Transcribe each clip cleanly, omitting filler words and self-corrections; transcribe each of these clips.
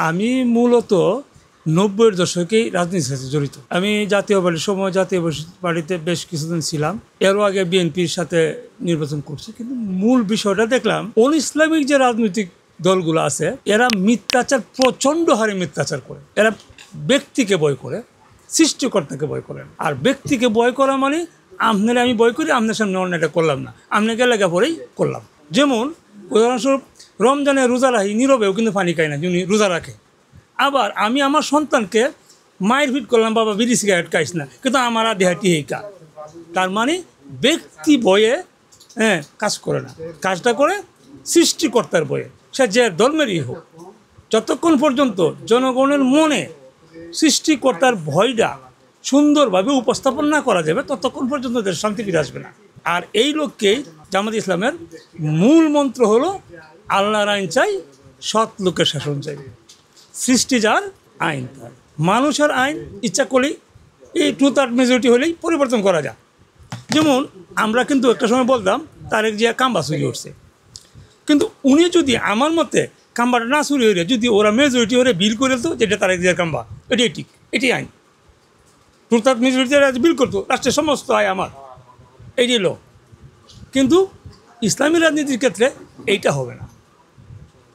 আমি মূলত ৯০-এর দশকেই রাজনীতির সাথে জড়িত। আমি জাতীয় পার্টিতে বেশ কিছুদিন ছিলাম। এরও আগে বিএনপির সাথে নির্বাচন করছি। কিন্তু মূল বিষয়টা দেখলাম ইসলামিক যে রাজনৈতিক দলগুলো আছে এরা মিথ্যাচার, প্রচণ্ড হারে মিথ্যাচার করে। এরা ব্যক্তিকে ভয় করে, সৃষ্টিকর্তাকে ভয় করেন। আর ব্যক্তিকে ভয় করা মানে আপনারা আমি ভয় করি, আপনার সামনে অন্যটা করলাম না, আপনাকে লেখা পরেই করলাম। যেমন উদাহরণস্বরূপ রমজানে রোজা রাখি, নীরবেও কিন্তু পানি খাই না, যিনি রোজা রাখে। আবার আমি আমার সন্তানকে মায়ের ভিট করলাম, বাবা বিড়ি সিগারেট খাইস না, কিন্তু আমার দেহাটি এই কাজ। তার মানে ব্যক্তি বয়ে কাজ করে না, কাজটা করে সৃষ্টিকর্তার বয়ে, সে যে ধর্মেরই হোক। যতক্ষণ পর্যন্ত জনগণের মনে সৃষ্টিকর্তার ভয়টা সুন্দরভাবে উপস্থাপন না করা যাবে ততক্ষণ পর্যন্ত দেশ শান্তি ফিরে আসবে না। আর এই লক্ষ্যেই জামাত ইসলামের মূল মন্ত্র হলো আল্লাহর আইন চাই, সৎ লোকের শাসন চাই। সৃষ্টি যার আইন তার। মানুষের আইন ইচ্ছা করলেই এই 2/3 মেজরিটি হলেই পরিবর্তন করা যায়। যেমন আমরা কিন্তু একটা সময় বলতাম তারেক জিয়া কাম্বা চুরি করছে, কিন্তু উনি যদি আমার মতে কাম্বাটা না চুরি হইলে যদি ওরা মেজরিটি হলে বিল করে তো যেটা তারেক জিয়ার কাম্বা, এটাই ঠিক, এটাই আইন। 2/3 মেজরিটি বিল করতো, রাষ্ট্রের সমস্ত আয় আমার, এইটাই লো। কিন্তু ইসলামী রাজনীতির ক্ষেত্রে এইটা হবে না।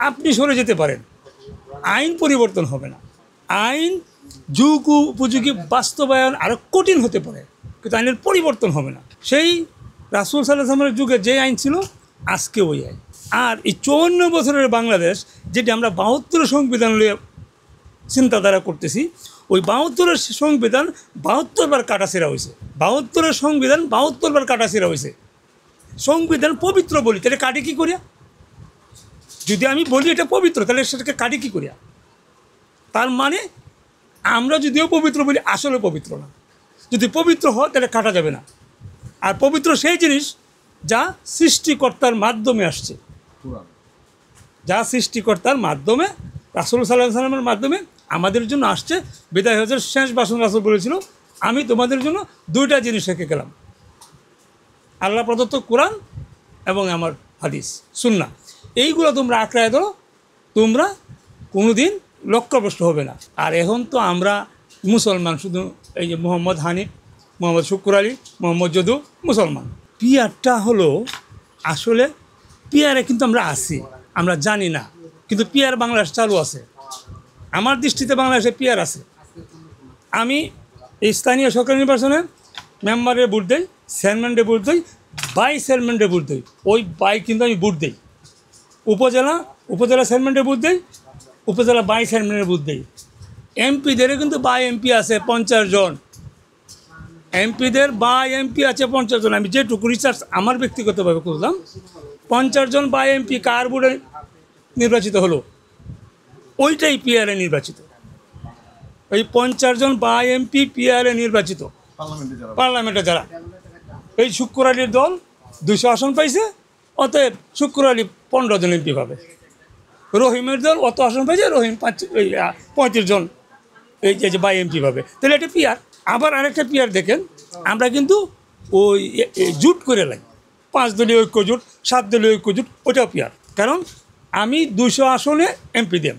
আপনি সরে যেতে পারেন, আইন পরিবর্তন হবে না। আইন যুগ উপযোগী বাস্তবায়ন আরও কঠিন হতে পারে, কিন্তু আইনের পরিবর্তন হবে না। সেই রাসূল সাল্লাল্লাহু আলাইহি ওয়াসাল্লামের যুগে যে আইন ছিল আজকে ওই আইন। আর এই 54 বছরের বাংলাদেশ যেটি আমরা 72 সংবিধান নিয়ে চিন্তাধারা করতেছি, ওই 72 সংবিধান 72 বার কাটাছেঁড়া হয়েছে। 72 সংবিধান 72 বার কাটাছেঁড়া হয়েছে। সংবিধান পবিত্র বলি, তাহলে কাটি কী করিয়া? যদি আমি বলি এটা পবিত্র, তাহলে সেটাকে কাটি কী করিয়া? তার মানে আমরা যদিও পবিত্র বলি, আসলে পবিত্র না। যদি পবিত্র হয় তাহলে কাটা যাবে না। আর পবিত্র সেই জিনিস যা সৃষ্টিকর্তার মাধ্যমে আসছে, যা সৃষ্টিকর্তার মাধ্যমে রাসূল সাল্লাল্লাহু আলাইহি ওয়াসাল্লামের মাধ্যমে আমাদের জন্য আসছে। বিদায় হজের শেষ ভাষণ রাসূল বলেছিল, আমি তোমাদের জন্য 2টা জিনিস রেখে গেলাম, আল্লাহ প্রদত্ত কোরআন এবং আমার হাদিস সুন্নাহ। এইগুলো তোমরা আঁকড়ায় ধরো, তোমরা কোনো দিন লক্ষ্যভ্রষ্ট হবে না। আর এখন তো আমরা মুসলমান, শুধু এই যে মোহাম্মদ হানিফ, মোহাম্মদ শুকুর আলী, মোহাম্মদ যদু মুসলমান। পিয়ারটা হলো আসলে পিয়ারে কিন্তু আমরা আছি, আমরা জানি না, কিন্তু পিয়ার বাংলাদেশ চালু আছে। আমার দৃষ্টিতে বাংলাদেশে পিয়ার আছে। আমি এই স্থানীয় সরকার নির্বাচনে মেম্বারের ভোট দিই, চেয়ারম্যানদের ভোট দিই, ভাইস চেয়ারম্যানদের ভোট দিই। ওই কিন্তু আমি ভোট দিই। উপজেলা চেয়ারম্যানের ভোট দিই, উপজেলা ভাইস চেয়ারম্যানের ভোট দিই। এমপিদেরও কিন্তু বাই এমপি আছে 50 জন, এমপিদের বাই এমপি আছে 50 জন। আমি যেটুকু রিসার্চ আমার ব্যক্তিগতভাবে করলাম, 50 জন বাই এমপি কার ভোটে নির্বাচিত হলো, ওইটাই পিআরে নির্বাচিত। ওই 50 জন বাই এমপি পিআরে নির্বাচিত পার্লামেন্টে যারা। এই শুকুর আলীর দল 200 আসন পাইছে, অতএব শুকুর আলী 15 জন এমপি পাবে। রহিমের দল অত আসন পাইছে, রহিম 35 জন এই যে বাই এমপি পাবে। তাহলে এটা পিআর। আবার আরেকটা পিআর দেখেন, আমরা কিন্তু ওই জুট করে লাই, 5 দলীয় ঐক্য জোট, 7 দলীয় ঐক্য জোট, ওটাও পিআর। কারণ আমি 200 আসনে এমপি দেব,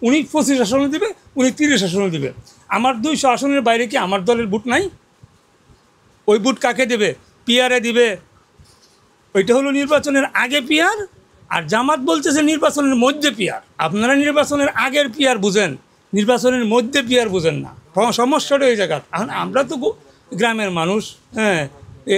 উনি 25 আসনে দেবে, উনি 30 আসনে দেবে। আমার 200 আসনের বাইরে কি আমার দলের ভোট নাই? ওই ভোট কাকে দেবে? পিআরে দিবে। ওইটা হলো নির্বাচনের আগে পিআর, আর জামাত বলতেছে নির্বাচনের মধ্যে পিআর। আপনারা নির্বাচনের আগের পিআর বুঝেন, নির্বাচনের মধ্যে পিআর বুঝেন না। সমস্যাটা ওই জায়গা। এখন আমরা তো গ্রামের মানুষ,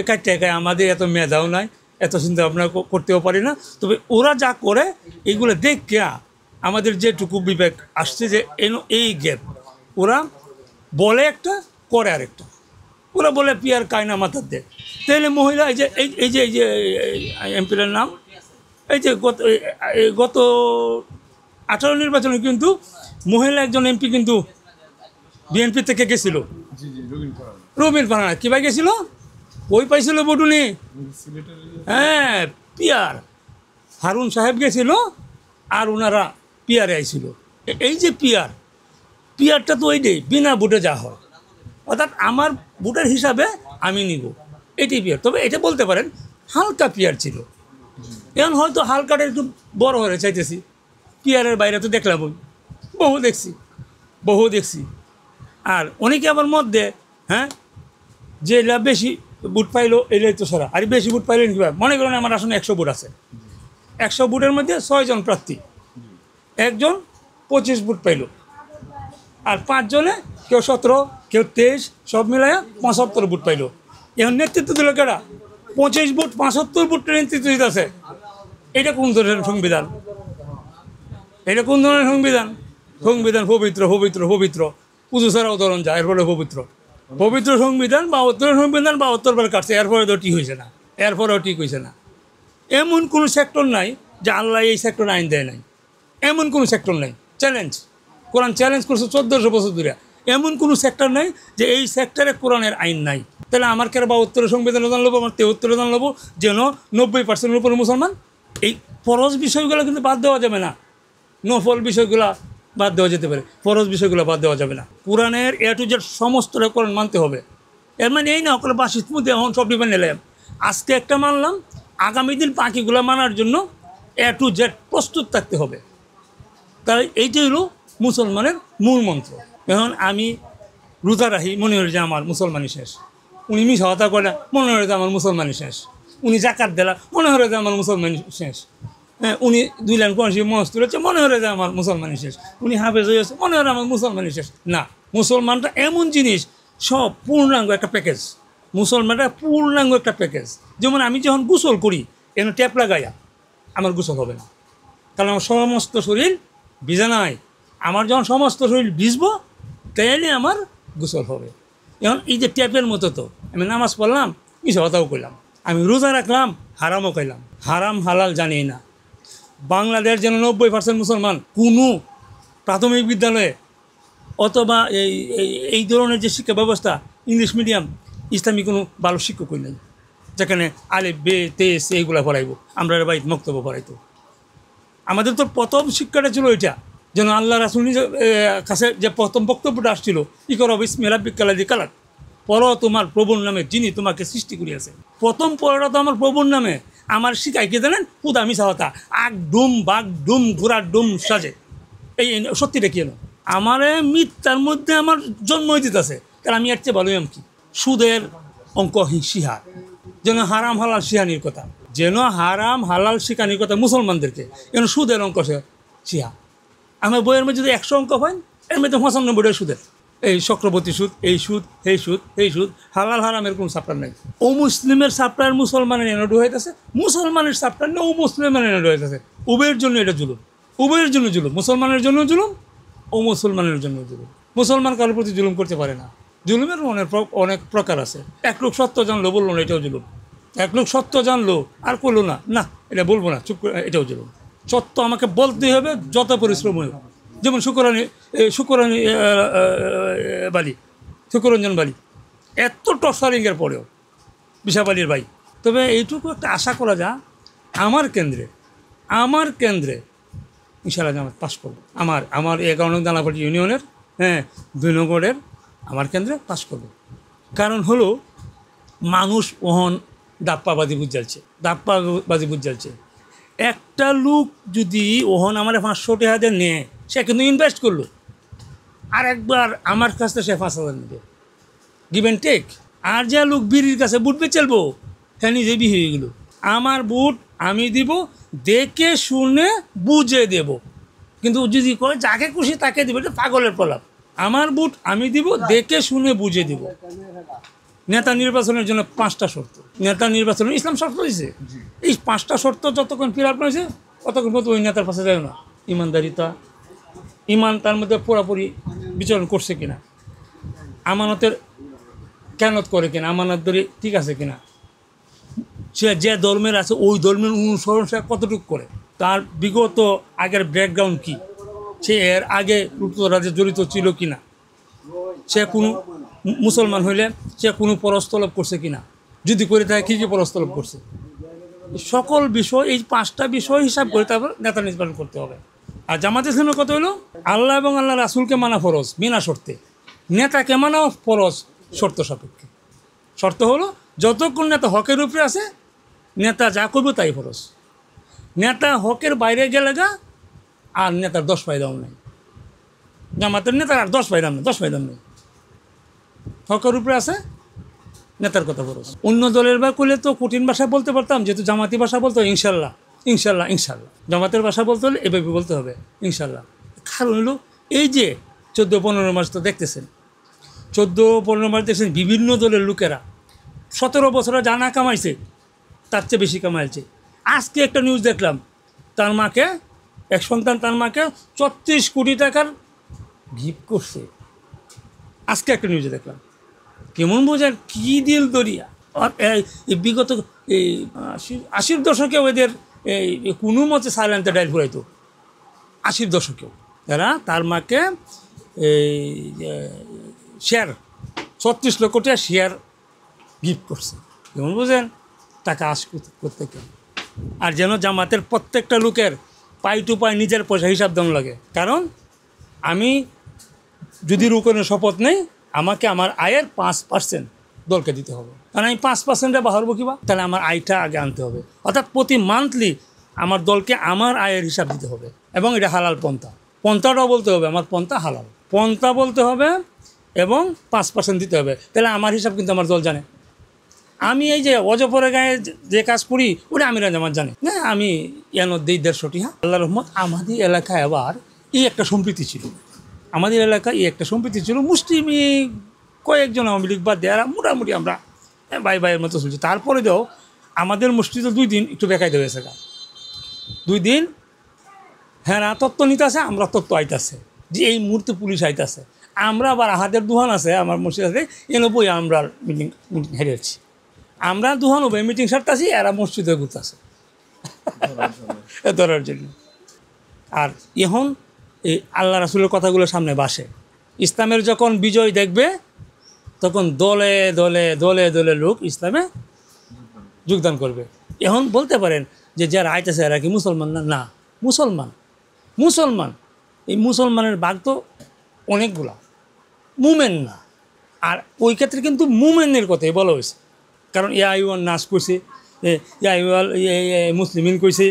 একাই আমাদের এত মেধাও নাই, এত চিন্তা ভাবনা করতেও পারি না। তবে ওরা যা করে এইগুলো দেখে আমাদের যেটুকু বিবেক আসছে যে এই গ্যাপ, ওরা বলে একটা করে আরেকটা। ওরা বলে পিয়ার কায়না মাথার দেয়। তাহলে মহিলা এই যে এমপির নাম, এই যে গত 18 নির্বাচনে কিন্তু মহিলা একজন এমপি কিন্তু বিএনপি থেকে গেছিল, রবিন ফারহানা। কী ভাই গেছিল? ওই পাইছিল বটুনি, পিয়ার হারুন সাহেব গেছিল, আর ওনারা পিয়ারে আইছিল। এই যে পিয়ারটা তো ওইটাই বিনা ভোটে যা হয়, অর্থাৎ আমার ভোটের হিসাবে আমি নিব, এটাই পিয়ার। তবে এটা বলতে পারেন হালকা পিয়ার ছিল। এখন হয়তো হালকাটা একটু বড় হয়ে চাইতেছি, পিয়ারের বাইরে তো দেখলাম বহু দেখছি। আর অনেকে আবার মধ্যে হ্যাঁ যে এরা বেশি ভোট পাইলো এটাই তো সারা, আর বেশি ভোট পাইলেন কীভাবে? মনে করেন আমার আসলে 100 ভোট আছে, 100 ভোটের মধ্যে 6 জন প্রার্থী, একজন 25 ভোট পাইল, আর 5 জনে কেউ 17 কেউ 23 সব মিলাইয়া 75 ভোট পাইল। এখন নেতৃত্ব দিল কেরা? 25 ভোট 75 ভোটের নেতৃত্ব দিতেছে। এটা কোন ধরনের সংবিধান? এটা কোন ধরনের সংবিধান? সংবিধান পবিত্র পবিত্র পবিত্র, পুজো ছাড়া উদাহরণ যায়, এরপরে পবিত্র পবিত্র সংবিধান 72 সংবিধান 72 বার কাটছে, এরপরে তো ঠিক হয়েছে না, এরপরেও ঠিক হয়েছে না। এমন কোনো সেক্টর নাই যে আল্লাহ এই সেক্টর আইন দেয় নাই, এমন কোনো সেক্টর নাই। চ্যালেঞ্জ, কোরআন চ্যালেঞ্জ করছে 1400 বছর ধরে, এমন কোনো সেক্টর নাই যে এই সেক্টরে কোরআনের আইন নাই। তাহলে আমার কেন 72 সংবিধান দান নেবো, আমার 73 দান নেবো, যেন 90% উপরে মুসলমান। এই ফরজ বিষয়গুলো কিন্তু বাদ দেওয়া যাবে না, নফল বিষয়গুলো বাদ দেওয়া যেতে পারে, ফরজ বিষয়গুলো বাদ দেওয়া যাবে না। কোরআনের এ টু জেড সমস্তটা কোরআন মানতে হবে। এর মানে এই না ওগুলো বাসিত মধ্যে এখন সব ডিপেন্ড নিলাম, আজকে একটা মানলাম, আগামী দিন বাকিগুলো মানার জন্য এ টু জেড প্রস্তুত থাকতে হবে। তাই এইটাই হলো মুসলমানের মূল মন্ত্র। এখন আমি রোজা রাখি, মনে হয় যে আমার মুসলমানই শেষ। উনি মিশা কথা করে না, মনে হয় যে আমার মুসলমানই শেষ। উনি জাকাত দিলা, মনে হয় যে আমার মুসলমানই শেষ। হ্যাঁ, উনি 2 লাইন কোরআন মস্ত তুলেছে, মনে হয় যে আমার মুসলমানই শেষ। উনি হাফেজ হয়েছে, মনে হয় আমার মুসলমানই শেষ। না, মুসলমানটা এমন জিনিস, সব পূর্ণাঙ্গ একটা প্যাকেজ। মুসলমানটা পূর্ণাঙ্গ একটা প্যাকেজ। যেমন আমি যখন গোসল করি, এনে ট্যাপ লাগাইয়া আমার গোসল হবে না, কারণ আমার সমস্ত শরীর ভিজা নাই। আমার যখন সমস্ত শরীর ভিজবো তাইলে আমার গোসল হবে। এখন এই যে ট্যাপের মতো, তো আমি নামাজ পড়লাম, মিশা কথাও কইলাম, আমি রোজা রাখলাম, হারামও খাইলাম, হারাম হালাল জানি না। বাংলাদেশ যেন 90% মুসলমান, কোনো প্রাথমিক বিদ্যালয়ে অথবা এই ধরনের যে শিক্ষা ব্যবস্থা, ইংলিশ মিডিয়াম, ইসলামী কোনো ভালো শিক্ষকই নেই, যেখানে আলিফ বে তে সে এইগুলো পড়াইব, আমরা বাড়িতে বক্তব্য পড়াইতো। আমাদের তো প্রথম শিক্ষাটা ছিল এটা, যেন আল্লাহ রাসূলের কাছে যে প্রথম বক্তব্যটা আসছিল, ইকরা বিসমি রাব্বিকাল্লাযী খালাক, পড়ো তোমার প্রভুর নামে যিনি তোমাকে সৃষ্টি করিয়াছে। প্রথম পড়াটা তো আমার প্রভুর নামে। আমার শিখাই কে জানেন? খুদা মিশা হতা, আগ ডুম বাঘ ডুম ঘোড়ার ডুম সাজে। এই সত্যিটা কি হলো? আমারে মিথ্যার মধ্যে আমার জন্মই দিতেছে, তাহলে আমি এর চেয়ে ভালোই আমি কি? সুদের অঙ্ক শিহার, যেন হারাম হালাল শিহানির কথা, যেন হারাম হালাল শিখানির কথা মুসলমানদেরকে, যেন সুদের অঙ্ক শিহা। আমার বইয়ের মধ্যে যদি 100 অঙ্ক হয়, এর মধ্যে 95টা সুদের। এই চক্রবর্তী সুদ, এই সুদ, এই সুদ, এই সুদ, হালাল হারামের কোনো সাপ্টার নেই। ও মুসলিমের সাপ্টার মুসলমানের এনড হইতেছে, মুসলমানের সাপ্টার ও মুসলিমের এনড হইতেছে। উভয়ের জন্য এটা জুলুম, উভয়ের জন্য জুলুম, মুসলমানের জন্য জুলুম, ও মুসলমানের জন্য জুলুম। মুসলমান কারোর প্রতি জুলুম করতে পারে না। জুলুমের অনেক প্রকার আছে। এক লোক সত্য জানলো, বললো না, এটাও জুলুম। এক লোক সত্য জানলো আর করলো না, না এটা বলবো না, চুপ করে, এটাও জুলুম। সত্য আমাকে বলতেই হবে, যত পরিশ্রম হোক। যেমন শুকরানি বালি, শুকরঞ্জন বালি, এত টর্চারিংয়ের পরেও বিশাবালির ভাই। তবে এইটুকু একটা আশা করা যায়, আমার কেন্দ্রে ইনশাআল্লাহ জামাত পাস করবো। আমার 11 নং দানাপাটি ইউনিয়নের 2 নম্বরের আমার কেন্দ্রে পাস করবো। কারণ হলো মানুষ ওহন দাপ্পাবাজি বুঝ জ্বালছে। একটা লোক যদি ওহন আমার 500 টাকা দিয়ে নেয়, সে কিন্তু ইনভেস্ট করলো, আর একবার আমার কাছ থেকে সে 5,000 নেবে, গিভ অ্যান্ড টেক। আর যে লোক বিড়ির কাছে বুট বেচেলবো, হ্যাঁ নিজে বি হয়ে গেল। আমার বুট আমি দিব, দেখে শুনে বুঝে দেব। কিন্তু যদি করে যাকে খুশি তাকে দিব, এটা পাগলের প্রলাপ। আমার বুট আমি দিব, দেখে শুনে বুঝে দিব। নেতা নির্বাচনের জন্য 5টা শর্ত, নেতা নির্বাচনের ইসলাম শর্ত দিয়েছে। এই 5টা শর্ত যতক্ষণ ফিরার হয়েছে ততক্ষণ পর্যন্ত ওই নেতার পাশে যায় না। ইমানদারিতা, ইমান তার মধ্যে পুরোপুরি বিচরণ করছে কিনা, আমানতের কেনত করে কিনা, আমানত ধরে ঠিক আছে কিনা, সে যে ধর্মের আছে ওই ধর্মের অনুসরণ সে কতটুকু করে, তার বিগত আগের ব্যাকগ্রাউন্ড কী, সে এর আগে লুপ্তরাজ্যে জড়িত ছিল কিনা, সে কোনো মুসলমান হইলে সে কোনো পরস্তলব করছে কিনা, যদি করে থাকে কী কী পরস্তলব করছে, সকল বিষয়, এই 5টা বিষয় হিসাব করে তারপর নেতা নির্বাচন করতে হবে। আর জামাত ইসলামের কথা হলো আল্লাহ এবং আল্লাহ রাসূলকে মানা ফরজ বিনা শর্তে, নেতাকে মানা ফরজ শর্ত সাপেক্ষে। শর্ত হলো যতক্ষণ নেতা হকের উপরে আছে, নেতা যা করবে তাই ফরজ। নেতা হকের বাইরে গেলে আর নেতার 10 ফায়দাও নেই। জামাতের নেতার আর 10 পাইলাম না, 10 পাইলাম না। হকের উপরে আছে, নেতার কথা বলো। অন্য দলের বা করলে তো কঠিন ভাষায় বলতে পারতাম, যেহেতু জামাতি ভাষা বলতে হবে ইনশাল্লাহ, ইনশাল্লাহ, ইনশাল্লাহ। জামাতের ভাষা বলতে হলে এভাবে বলতে হবে ইনশাল্লাহ। কারণ হলো এই যে 14-15 মাস তো দেখতেছেন, 14-15 মাস দেখছেন বিভিন্ন দলের লোকেরা 17 বছরে জানা কামাইছে, তার চেয়ে বেশি কামাইছে। আজকে একটা নিউজ দেখলাম, তার মাকে, এক সন্তান তার মাকে 34 কোটি টাকার গিফট করছে। আজকে একটা নিউজে দেখলাম। কেমন বোঝার কী দিল দরিয়া। আর এই বিগত এই 80-র দশকে ওদের এই কোনো মতে সাইলেন্টে ডাইল ঘুরাইতো। 80-র দশকেও এরা তার মাকে এই শেয়ার 36 লক্ষ টাকা শেয়ার গিফট করছে। কেমন বোঝেন টাকা আশ করতে কেন। আর যেন জামাতের প্রত্যেকটা লোকের পাই টু পাই নিজের পয়সা হিসাব দেওয়া লাগে। কারণ আমি যদি রুকনের শপথ নেই, আমাকে আমার আয়ের 5% দলকে দিতে হবে। কারণ আমি 5%-এ বাড়বো কিবা, তাহলে আমার আয়টা আগে আনতে হবে। অর্থাৎ প্রতি মান্থলি আমার দলকে আমার আয়ের হিসাব দিতে হবে, এবং এটা হালাল পন্থা। পন্থাটাও বলতে হবে আমার পন্থা হালাল, পন্থা বলতে হবে, এবং 5% দিতে হবে। তাহলে আমার হিসাব কিন্তু আমার দল জানে। আমি এই যে অজপরে গায়ে যে কাজ করি ওটা আমিরা জামাত জানে না। আমি ইয়ানোর 150 টাকা আল্লাহ রহমত। আমাদের এলাকায় আবার এই একটা সম্প্রীতি ছিল, আমাদের এলাকায় এই একটা সম্প্রীতি ছিল। মুসলিম কয়েকজন আওয়ামী লীগ বাদ দেয়, মোটামুটি আমরা ভাই ভাইয়ের মতো চলছি। তারপরে দেও আমাদের মসজিদে 2 দিন একটু বেকায়দা হয়েছে, 2 দিন হ্যাঁ তত্ত্ব নিতে আসে, আমরা তত্ত্ব আইতাছে যে এই মুহূর্তে পুলিশ আইতাছে। আমরা আবার হাতের দুহান আছে আমার মসজিদ আছে, বই আমরা মিটিং হেরেছি। আমরা দুহান হবে মিটিং সারতেছি, এরা মসজিদে ঘুরতেছে ধরার জন্য। আর এখন এই আল্লাহ রাসূলের কথাগুলো সামনে বাসে। ইসলামের যখন বিজয় দেখবে তখন দলে দলে দলে দলে লোক ইসলামে যোগদান করবে। এখন বলতে পারেন যে যারা আইতেছে এরা কি মুসলমান না? না, মুসলমান। মুসলমান এই মুসলমানের ভাগ তো অনেকগুলা, মুমেন না। আর ওই ক্ষেত্রে কিন্তু মুমেনের কথাই বলা হয়েছে। কারণ আইওয়ান নাস করছে, মুসলিমিন কইছে,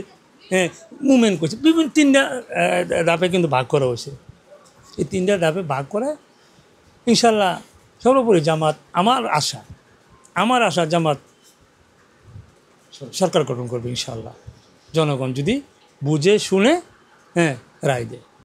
হ্যাঁ মুমেন কইছে, বিভিন্ন 3টা ধাপে কিন্তু ভাগ করা হয়েছে। এই 3টা ধাপে ভাগ করে ইনশাল্লাহ সর্বোপরি জামাত, আমার আশা জামাত সরকার গঠন করবে ইনশাল্লাহ, জনগণ যদি বুঝে শুনে রায় দেয়।